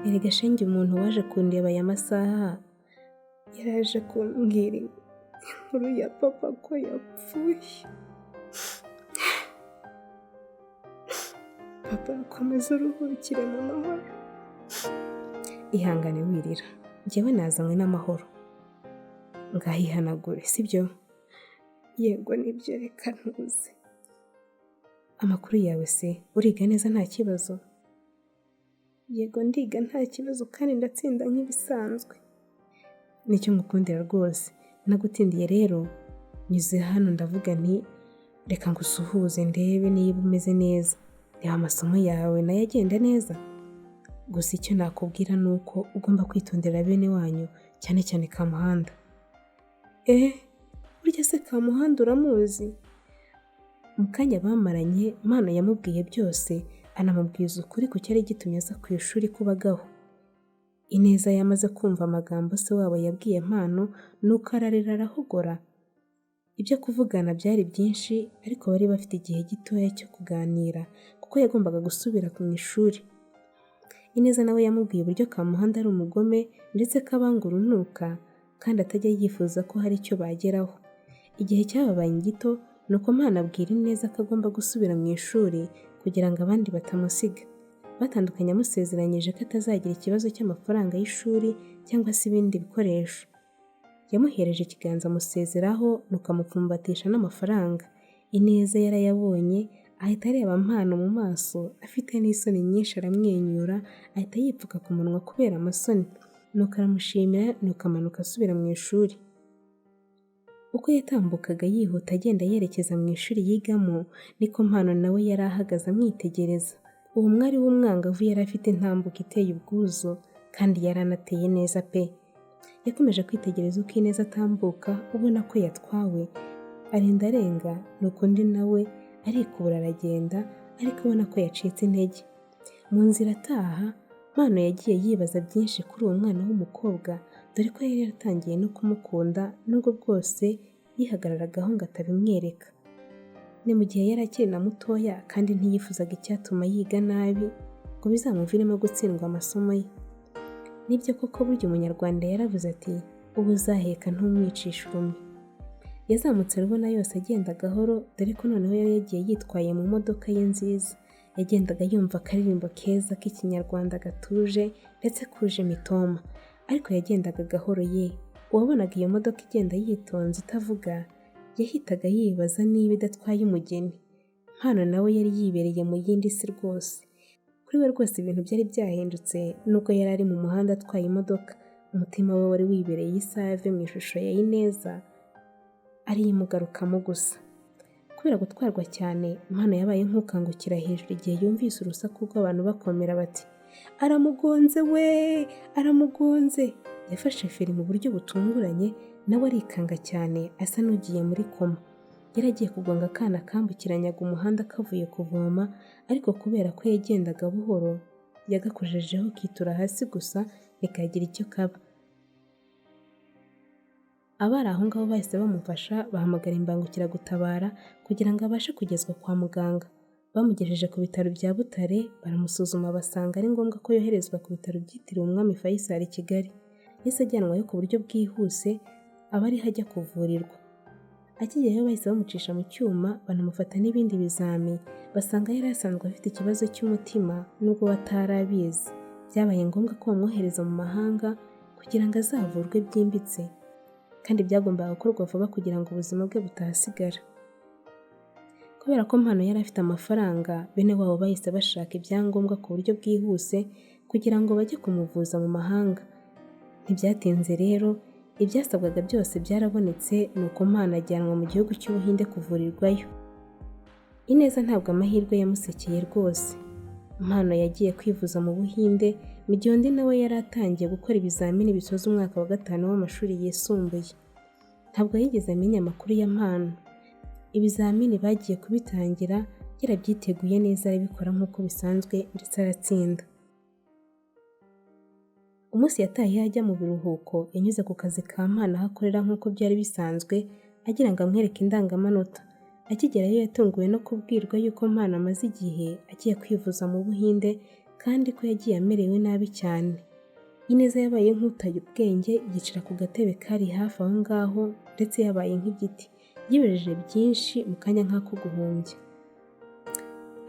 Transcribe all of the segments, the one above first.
Erega shenge umuntu waje kundeba aya masaha yaraje kumbwira inkuru ya papa ko yapfuye. Papa akomeza uruhukire mu mahoro. Ihangane wirira, njyewe nazanywe n'amahoro. Ngahihanagure sibyo? Yego nibyo, reka ntuze. Amakuru yawe se, uriga neza nta kibazo? Yego ndiga nta kibazo kandi ndatsinda nk'ibisanzwe. Nicyo ngukundira rwose. Nagutindiye rero, nyuze hano ndavuga nti reka ngusuhuze ndebe niba umeze neza. Reba amasomo yawe nayo agenda neza. Gusa icyo nakubwira ni uko ugomba kwitondera bene wanyu, cyane cyane Kamuhanda. Burya se Kamuhanda uramuzi? Mu kanya bamaranye, Mpano yamubwiye byose, anamubwiza ukuri ku cyari gitumye aza ku ishuri kubagaho. Ineza yamaze kumva amagambo se wabo yabwiye Mpano, nuko ararira arahogora. Ibyo kuvugana byari byinshi, ariko bari bafite igihe gitoya cyo kuganira, kuko yagombaga gusubira mu ishuri. Ineza nawe yamubwiye uburyo Kamuhanda ari umugome, ndetse ko abanga urunuka, kandi atajya yifuza ko hari icyo bageraho. Igihe cyababaye gito, nuko Mpano abwira Ineza ko agomba gusubira mu ishuri kugira ngo abandi batamusiga. Batandukanye amusezeranyije ko atazagira ikibazo cy'amafaranga y'ishuri cyangwa se ibindi bikoresho. Yamuhereje ikiganza amusezeraho, nuko amupfumbatisha n'amafaranga. Ineza yarayabonye, ahita areba Mpano mu maso, afite n'isoni nyinshi aramwenyura, ahita yipfuka ku munwa kubera amasoni. Nuko aramushimira, nuko amanuka asubira mu ishuri. Uko yatambukaga yihuta agenda yerekeza mu ishuri yigamo, niko Mpano nawe yari ahagaze amwitegereza. Uwo mwari w'umwangavu yari afite intambuko iteye ubwuzu, kandi yari anateye neza pe. Yakomeje kwitegereza uko Ineza atambuka, ubona ko yatwawe. Arinda arenga, nuko undi nawe arikubura aragenda, ariko ubona ko yacitse intege. Mu nzira ataha, Mpano yagiye yibaza byinshi kuri uwo mwana w'umukobwa, dore ko yari yaratangiye no kumukunda, nubwo bwose yihagararagaho ngo atabimwereka. Ni mu gihe yari akiri na mutoya, kandi ntiyifuzaga icyatuma yiga nabi ngo bizamuviremo gutsindwa amasomo ye. Nibyo koko burya Umunyarwanda yaravuze ati ubu uzaheka ntumwicisha urume. Yazamutse rubona yose agenda gahoro, dore ko noneho yari yagiye yitwaye mu modoka ye nziza. Yagendaga yumva akaririmbo keza k'ikinyarwanda gatuje ndetse kuje imitoma, ariko yagendaga gahoro ye. Uwabonaga iyo modoka igenda yitonze itavuga, yahitaga yibaza niba idatwaye umugeni. Mpano nawe yari yibereye mu yindi si rwose. Kuri we rwose ibintu byari byahindutse, nubwo yari ari mu muhanda atwaye imodoka. Umutima we wari wibereye isave mu ishusho ya Ineza, ari imugarukamo gusa. Kubera gutwarwa cyane, Mpano yabaye nk'ukangukira hejuru igihe yumvise urusaku rw'abantu bakomera bati aramugonze we, aramugonze. Yafashe feri mu buryo butunguranye, nawe arikanga cyane asa n'ugiye muri koma. Yari agiye kugonga akana kambukiranyaga umuhanda kavuye kuvoma, ariko kubera ko yagendaga buhoro, yagakojejeho kitura hasi gusa ntikagira icyo kaba. Abari aho ngaho bahise bamufasha, bahamagara imbangukiragutabara kugira ngo abashe kugezwa kwa muganga. Bamugejeje ku bitaro bya Butare, baramusuzuma basanga ari ngombwa ko yoherezwa ku bitaro byitiriwe Umwami Faisal i Kigali. Yahise ajyanwayo ku buryo bwihuse, aba ariho ajya kuvurirwa. Akigeyeyo bahise bamucisha mu cyuma, banamufata n'ibindi bizami, basanga yari asanzwe afite ikibazo cy'umutima nubwo batari abizi. Byabaye ngombwa ko bamwohereza mu mahanga kugira ngo azavurwe byimbitse, kandi byagombaga gukorwa vuba kugira ngo ubuzima bwe butahasigara. Kubera ko Mpano yari afite amafaranga, bene wabo bahise bashaka ibyangombwa ku buryo bwihuse kugira ngo bajye kumuvuza mu mahanga. Ntibyatinze rero, ibyasabwaga byose byarabonetse, nuko Mpano ajyanwa mu gihugu cy'Ubuhinde kuvurirwayo. Ineza ntabwo amahirwe yamusekeye rwose. Mpano yagiye kwivuza mu Buhinde, mu gihe undi nawe yari atangiye gukora ibizamini bisoza umwaka wa 5 w'amashuri yisumbuye. Ntabwo yigeze amenya amakuru ya Mpano. Ibizamini bagiye kubitangira, yarabyiteguye neza arabikora nk'uko bisanzwe ndetse aratsinda. Umunsi yataye yajya mu biruhuko, yanyuze ku kazi ka Mpano aho akorera nk'uko byari bisanzwe, agira ngo amwereke indangamanota. Akigerayo yatunguwe no kubwirwa yuko Mpano amaze igihe agiye kwivuza mu Buhinde kandi ko yagiye amerewe nabi cyane. Ineza yabaye nk'utaye ubwenge, yicara ku gatebe kari hafi aho ngaho ndetse yabaye nk'igiti, yibejeje byinshi mu kanya nk'ako guhumbya.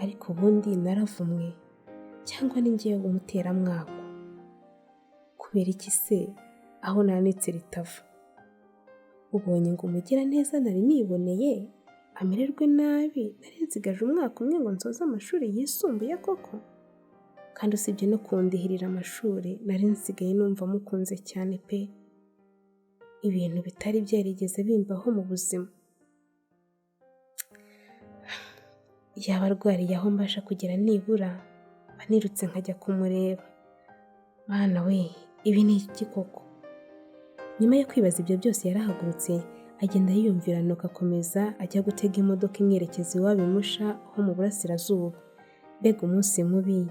Ariko ubundi naravumwe cyangwa ni njyewe umuteramwako? Kubera iki se aho nanitse ritava? Ubonye ngo umugiraneza nari niboneye amererwe nabi, nari nsigaje umwaka umwe ngo nsoze amashuri yisumbuye koko? Kandi usibye no kundihirira amashuri, nari nsigaye numva mukunze cyane pe. Ibintu bitari byarigeze bimbaho mu buzima. Yaba arwariye aho mbasha kugera nibura banirutse nkajya kumureba. Mana we, ibi ni iki koko? Nyuma yo kwibaza ibyo byose yarahagurutse agenda yiyumvira nuko akomeza ajya gutega imodoka imwerekeza iwabo i Musha ho mu burasirazuba. Mbega umunsi mubi!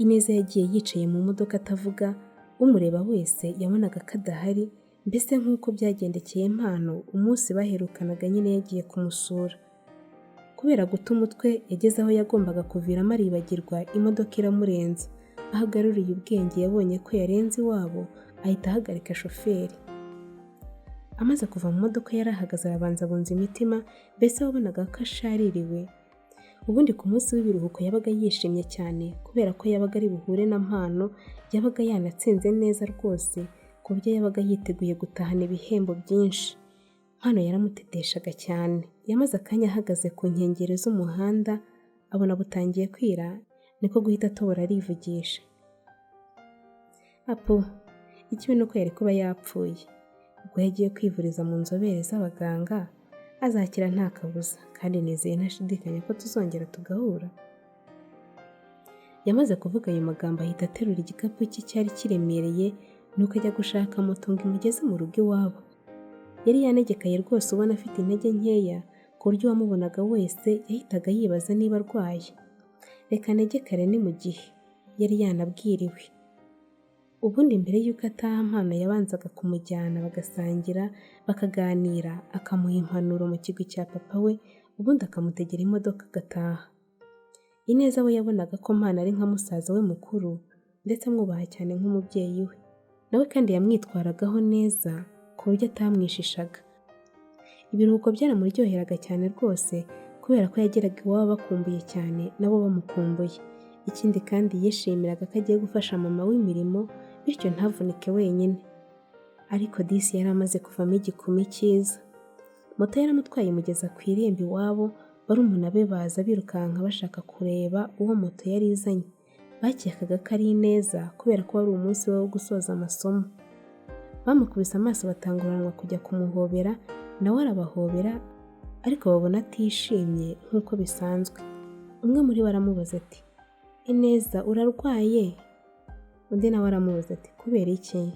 Ineza yagiye yicaye mu modoka atavuga, umureba wese yabonaga ko adahari, mbese nk'uko byagendekeye Mpano umunsi baherukanaga nyine yagiye kumusura. Kubera guta umutwe yageze aho yagombaga kuviramo aribagirwa, imodoka iramurenza. Aho agaruriye ubwenge yabonye ko yarenze iwabo, ahita ahagarika shoferi. Amaze kuva mu modoka yarahagaze arabanza abunza imitima, mbese wabonaga ko ashaririwe. Ubundi ku munsi w'ibiruhuko yabaga yishimye cyane kubera ko yabaga ari buhure na Mpano, yabaga yanatsinze neza rwose ku buryo yabaga yiteguye gutahana ibihembo byinshi. Mpano yaramuteteshaga cyane. Yamaze akanya ahagaze ku nkengero z'umuhanda, abona butangiye kwira, niko guhita atobora arivugisha. Apo, ikibi nuko yari kuba yapfuye. Ubwo yagiye kwivuriza mu nzobere z'abaganga, azakira nta kabuza, kandi nizeye ntashidikanya ko tuzongera tugahura. Yamaze kuvuga ayo magambo ahita aterura igikapu cye cyari kiremereye, nuko ajya gushaka moto ngo imugeze mu rugo iwabo. Yari yanegekaye rwose ubona afite intege nkeya, ku buryo uwamubonaga wese yahitaga yibaza niba arwaye. Reka negekare ni mu gihe yari yanabwiriwe. Ubundi mbere y'uko ataha Mpano yabanzaga kumujyana bagasangira, bakaganira, akamuha impanuro mu kigo cya papa we, ubundi akamutegera imodoka agataha. Ineza we yabonaga ko Mpano ari nka musaza we mukuru, ndetse amwubaha cyane nk'umubyeyi we. Nawe kandi yamwitwaragaho neza ku buryo atamwishishaga. Ibiruhuko byaramuryoheraga cyane rwose kubera ko yageraga iwabo bakumbuye cyane, nabo bamukumbuye. Ikindi kandi yishimiraga ko agiye gufasha mama w'imirimo, bityo ntavunike wenyine. Ariko disi yari amaze kuvamo igikumi cyiza. Moto yaramutwaye imugeza ku irembo iwabo, barumuna be baza birukanka bashaka kureba uwo moto yari izanye. Bakekaga ko ari Ineza kubera ko wari umunsi we wo gusoza amasomo. Bamukubise amaso batanguranwa kujya kumuhobera, nawe arabahobera, ariko babona atishimye nk'uko bisanzwe. Umwe muri bo aramubaza ati, Ineza urarwaye? Undi nawe aramubaza ati, kubera iki?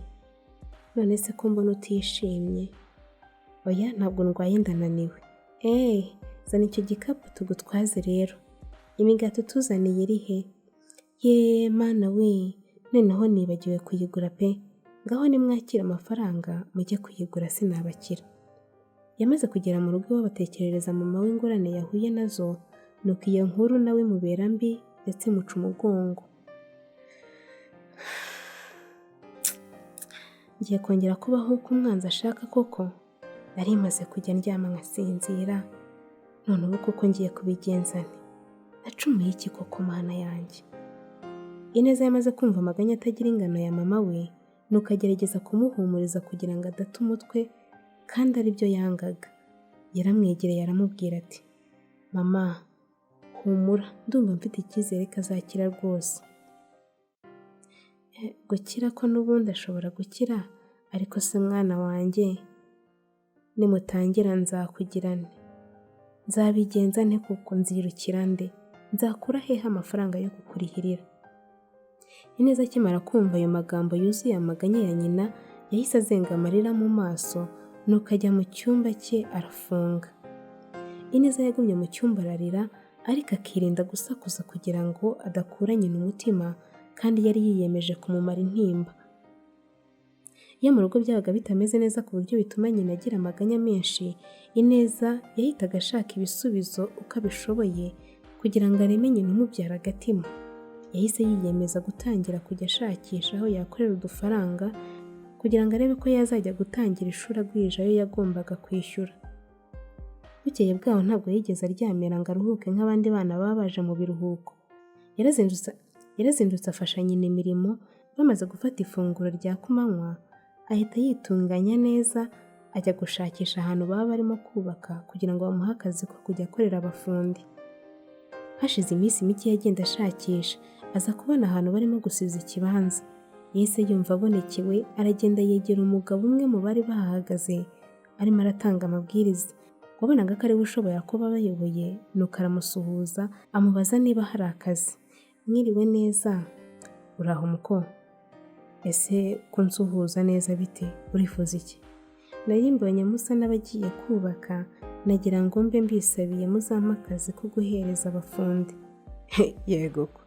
None se ko mbona utishimye? Oya, ntabwo ndwaye, ndananiwe. Zana icyo gikapu tugutwaze rero. Imigati tuzaniye iri he? Ye Mana we, noneho nibagiwe kuyigura pe. Ngaho nimwakira amafaranga mujye kuyigura sinabakira. Yamaze kugera mu rugo batekerereza mama w'ingorane yahuye nazo, nuko iyo nkuru nawe mubera mbi ndetse muca umugongo. Ngiye kongera kubaho uko umwanzi ashaka koko? Nari maze kujya ndyama nkasinzira, none ubu kuko ngiye kubigenza nte? Nacumuye iki koko Mana yanjye? Ineza yamaze kumva amaganya atagira ingano ya mama we, nuko agerageza kumuhumuriza kugira ngo adate umutwe, kandi ari byo yangaga. Yaramwegereye aramubwira ati, mama, humura, ndumva mfite icyizere ko azakira rwose. Gukira ko n'ubundi ashobora gukira, ariko se mwana wanjye, nimutangira nzakugira nte? Nzabigenza nte kuko nzirukira nde? Nzakura hehe amafaranga yo kukurihirira? Ineza akimara kumva ayo magambo yuzuye amaganya ya nyina, yahise azenga amarira mu maso, nuko ajya mu cyumba cye arafunga. Ineza yagumye mu cyumba ararira, ariko akirinda gusakuza kugira ngo adakura nyina umutima, kandi yari yiyemeje kumumara intimba. Iyo mu rugo byabaga bitameze neza ku buryo bituma nyina agira amaganya menshi, Ineza yahitaga ashaka ibisubizo uko abishoboye kugira ngo areme nyina umubyara agatima. Yahise yiyemeza gutangira kujya ashakisha aho yakorera udufaranga kugira ngo arebe ko yazajya gutangira ishuri agwije ayo yagombaga kwishyura. Bukeye bwaho ntabwo yigeze aryamira ngo aruhuke nk'abandi bana baba baje mu biruhuko. Yarazindutse afasha nyina imirimo, bamaze gufata ifunguro rya kumanywa ahita yitunganya neza ajya gushakisha ahantu baba barimo kubaka kugira ngo bamuhe akazi ko kujya akorera abafundi. Hashize iminsi mike yagenda ashakisha, aza kubona ahantu barimo gusiza ikibanza. Yahise yumva abonekewe, aragenda yegera umugabo umwe mu bari bahahagaze arimo aratanga amabwiriza. Wabonaga ko ari we ushobora kuba abayoboye, nuko aramusuhuza amubaza niba hari akazi. Mwiriwe neza, uraho muko? Ese ko nsuhuza neza bite, urifuza iki? Nari mbonye musa n'abagiye kubaka, nagira ngo mbe mbisabiye muzampa akazi ko guhereza abafundi. Yego ko.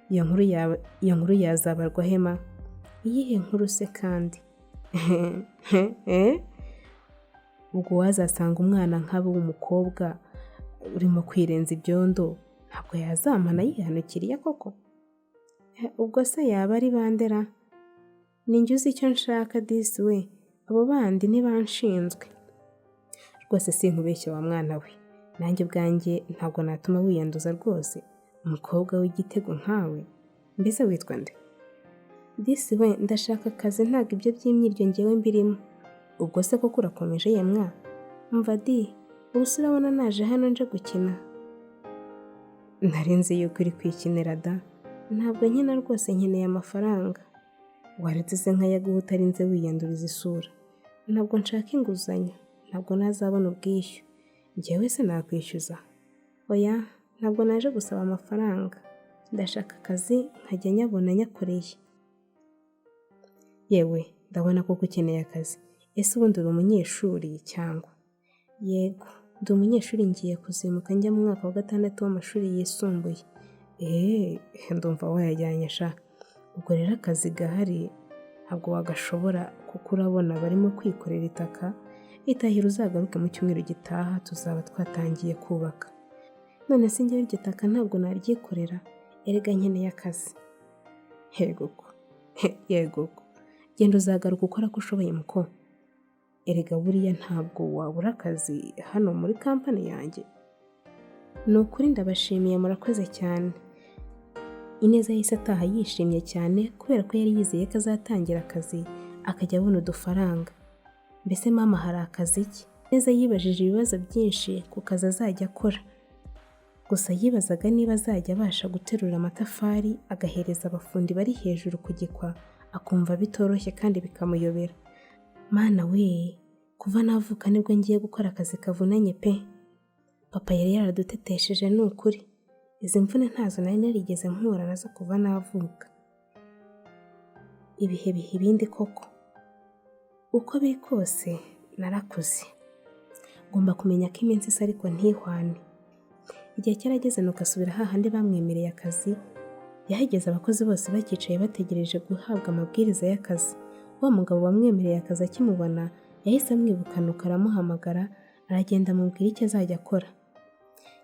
Iyo nkuru yazabarwa hema? Iyihe nkuru se kandi? Ubwo wazasanga umwana nk'abo w'umukobwa urimo kwirenza ibyondo, ntabwo yazampana yihanukiriye koko? Ubwo se yaba ari bandera? Ninjye uzi icyo nshaka disi we, abo bandi ntibanshinzwe. Rwose sinkubeshya wa mwana we, nanjye ubwanjye ntabwo natuma wiyanduza rwose, umukobwa w'igitego nkawe. Mbese witwa nde? Disi we, ndashaka akazi, ntabwo ibyo by'imyiryo ngewe mbirimo. Ubwo se koko urakomeje yemwa? Mva di, ubu se urabona naje hano nje gukina? Nari nzi yuko uri kwikinira da. Ntabwo nkina rwose, nkeneye amafaranga. Waretse se nkayaguha utarinze wiyanduriza isura? Ntabwo nshaka inguzanyo, ntabwo nazabona ubwishyu. Njyewe se nakwishyuza? Oya, ntabwo naje gusaba amafaranga, ndashaka akazi nkajya nyabona nyakoreye. Yewe, ndabona koko ukeneye akazi. Ese ubundi uri umunyeshuri cyangwa? Yego, ndi umunyeshuri, ngiye kuzimuka njya mu mwaka wa 6 w'amashuri yisumbuye. Ndumva wayajyanye sha. Ubwo rero akazi gahari ntabwo wagashobora kuko urabona barimo kwikorera itaka. Itahira uzagaruke mu cyumweru gitaha tuzaba twatangiye kubaka. None se njyewe igitaka ntabwo naryikorera, erega nkeneye akazi. Yego ko. Genda uzagaruka ukora ko ushoboye muko. Erega buriya ntabwo wabura akazi hano muri kampani yanjye. Ni ukuri ndabashimiye, murakoze cyane. Ineza yahise ataha yishimye cyane kubera ko yari yizeye ko azatangira akazi akajya abona udufaranga. Mbese mama hari akazi ki? Ineza yibajije ibibazo byinshi ku kazi azajya akora. Gusa yibazaga niba azajya abasha guterura amatafari agahereza abafundi bari hejuru ku gikwa, akumva bitoroshye kandi bikamuyobera. Mana we, kuva navuka nibwo ngiye gukora akazi kavunanye pe. Papa yari yaradutetesheje ni ukuri. Izi mvune ntazo nari narigeze mpura nazo kuva navuka. Ibihe biha ibindi koko. Uko biri kose narakuze. Ngomba kumenya ko iminsi isa ariko ntihwane. Igihe cyarageze nuko asubira hahandi bamwemereye akazi. Yahageze abakozi bose bakicaye bategereje guhabwa amabwiriza y'akazi. Wa mugabo wamwemereye akazi akimubona yahise amwibuka nuko aramuhamagara, aragenda amubwira icyo azajya akora.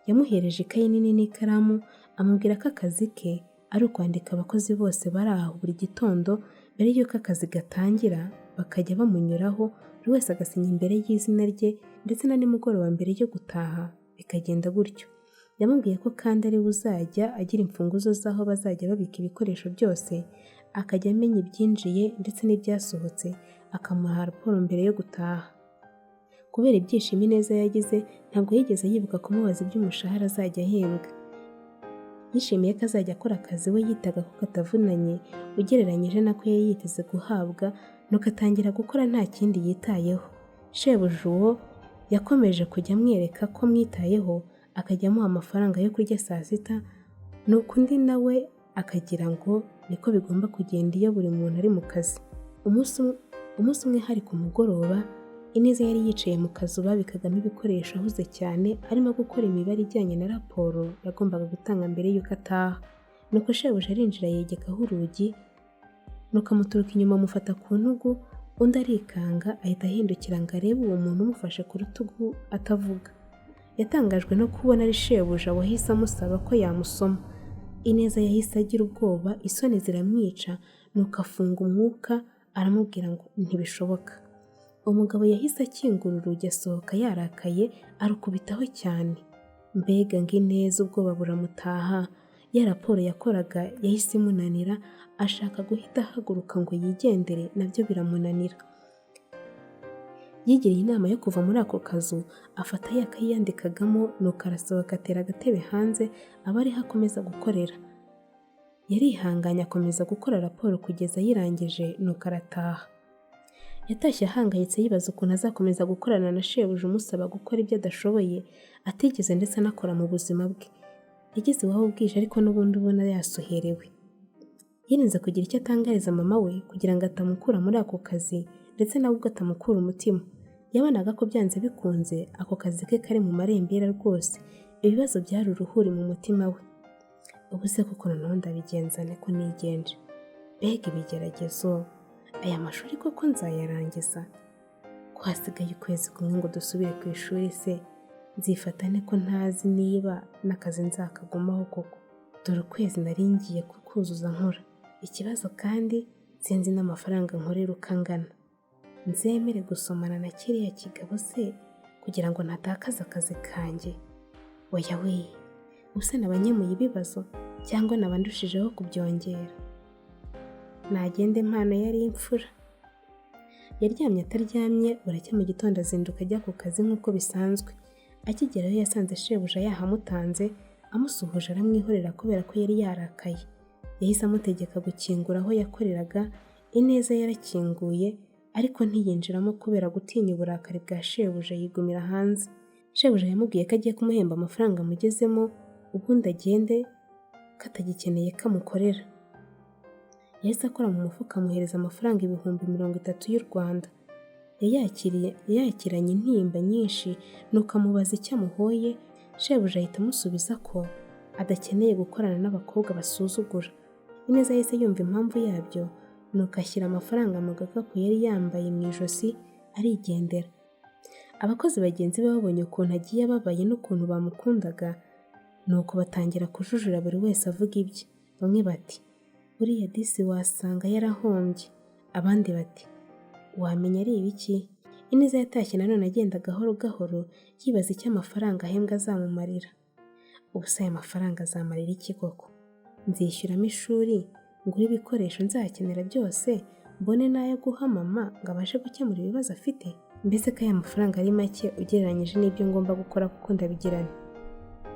Yamuhereje ikayi nini n'ikaramu, amubwira ko akazi ke ari ukwandika abakozi bose bari aho buri gitondo mbere y'uko akazi gatangira, bakajya bamunyuraho, buri wese agasinya imbere y'izina rye, ndetse na nimugoroba mbere yo gutaha bikagenda gutyo. Yamubwiye ko kandi ari uzajya agira imfunguzo z'aho bazajya babika ibikoresho byose, akajya amenya ibyinjiye ndetse n'ibyasohotse, akamuha raporo mbere yo gutaha. Kubera ibyishimo Ineza yagize, ntabwo yigeze yibuka kumubaza iby'umushahara azajya ahembwa. Yishimiye ko azajya akora akazi we yitaga ko katavunanye ugereranyije nako yari yiteze guhabwa, nuko atangira gukora nta kindi yitayeho. Shebuja uwo yakomeje kujya amwereka ko mwitayeho, akajya amuha amafaranga yo kurya saa sita, nuko undi nawe akagira ngo niko bigomba kugenda iyo buri muntu ari mu kazi. Umunsi umwe hari ku mugoroba, Ineza yari yicaye mu kazu babikagamo ibikoresho ahuze cyane, arimo gukora imibare ijyanye na raporo yagombaga gutanga mbere y'uko ataha. Nuko shebuja arinjira yegekaho urugi, nuko amuturuka inyuma amufata ku ntugu, Undi arikanga ahita ahindukira ngo arebe uwo muntu umufashe ku rutugu atavuga. Yatangajwe no kubona ari shebuja wahise amusaba ko yamusoma. Ineza yahise agira ubwoba, isoni ziramwica, nuko afunga umwuka aramubwira ngo ntibishoboka. Umugabo yahise akingura urugi asohoka yarakaye, arukubitaho cyane. Mbega ngo Ineza ubwoba buramutaha, ya raporo yakoraga yahise imunanira, ashaka guhita ahaguruka ngo yigendere, nabyo biramunanira. Yigiriye inama yo kuva muri ako kazu, afata ya kayi yandikagamo, nuko arasohoka atera agatebe hanze aba ariho akomeza gukorera. Yarihanganye akomeza gukora raporo kugeza ayirangije, nuko arataha. Yatashye ahangayitse yibaza ukuntu azakomeza gukorana na shebuja umusaba gukora ibyo adashoboye, atigeze ndetse anakora mu buzima bwe. Yageze iwabo bwije ariko n'ubundi ubona yasuherewe. Yirinze kugira icyo atangariza mama we kugira ngo atamukura muri ako kazi, ndetse nawe ubwo atamukura umutima. Yabonaga ko byanze bikunze ako kazi ke kari mu marembera rwose, ibibazo byari uruhuri mu mutima we. Ubu se kuko noneho ndabigenzane ko nigenje? Mbega ibigeragezo! Aya mashuri koko nzayarangiza? Ko hasigaye ukwezi kumwe ngo dusubire ku ishuri se, nzifatane ko ntazi niba n'akazi nzakagumaho koko. Dore ukwezi nari ngiye kukuzuza nkora. Ikibazo kandi sinzi n'amafaranga nkorera uko angana. Nzemere gusomana na kiriya kigabo se kugira ngo ntatakaza akazi kanjye? Oya we, ubuse nabanyemuye ibibazo cyangwa nabandushijeho kubyongera? Nagende impano yari imfura. Yaryamye ataryamye, buracya mu gitondo azinduka ajya ku kazi nk'uko bisanzwe. Akigerayo yasanze shebuja yahamutanze, amusuhuje aramwihorera kubera ko yari yarakaye. Yahise amutegeka gukingura aho yakoreraga. Ineza yarakinguye ariko ntiyinjiramo kubera gutinya uburakari bwa shebuja, yigumira hanze. Shebuja yamubwiye ko agiye kumuhemba amafaranga amugezemo, ubundi agende ko atagikeneye ko amukorera. Yahise akora mu mufuka amuhereza amafaranga 30,000 y'u Rwanda. Yayakiranye intimba nyinshi, nuko amubaza icyo amuhoye. Shebuja ahita amusubiza ko adakeneye gukorana n'abakobwa basuzugura. Ineza yahise yumva impamvu yabyo, nuko ashyira amafaranga mu gakapu yari yambaye mu ijosi arigendera. Abakozi bagenzi be babonye ukuntu agiye ababaye n'ukuntu bamukundaga, nuko batangira kujujura buri wese avuga ibye. Bamwe bati buriya disi wasanga yarahombye, abandi bati wamenya ari ibiki. Ineza yatashye nanone agenda gahoro gahoro yibaza icyo amafaranga ahembwa azamumarira. Ubuse aya mafaranga azamarira iki koko? Nzishyuramo ishuri, ngure ibikoresho nzakenera byose, mbone n'ayo guha mama ngo abashe gukemura ibibazo afite? Mbese ko aya mafaranga ari make ugereranyije n'ibyo ngomba gukora kuko ndabigirana?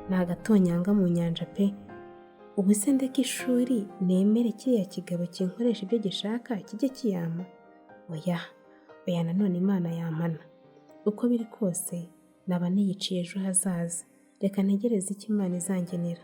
Ni agatonyanga mu nyanja pe. Ubu se ndeka ishuri nemere kiriya kigabo kinkoresha ibyo gishaka kijye kiyama? Oya nanone Imana yampana. Uko biri kose naba niyiciye ejo hazaza. Reka ntegereze icyo Imana izangenera.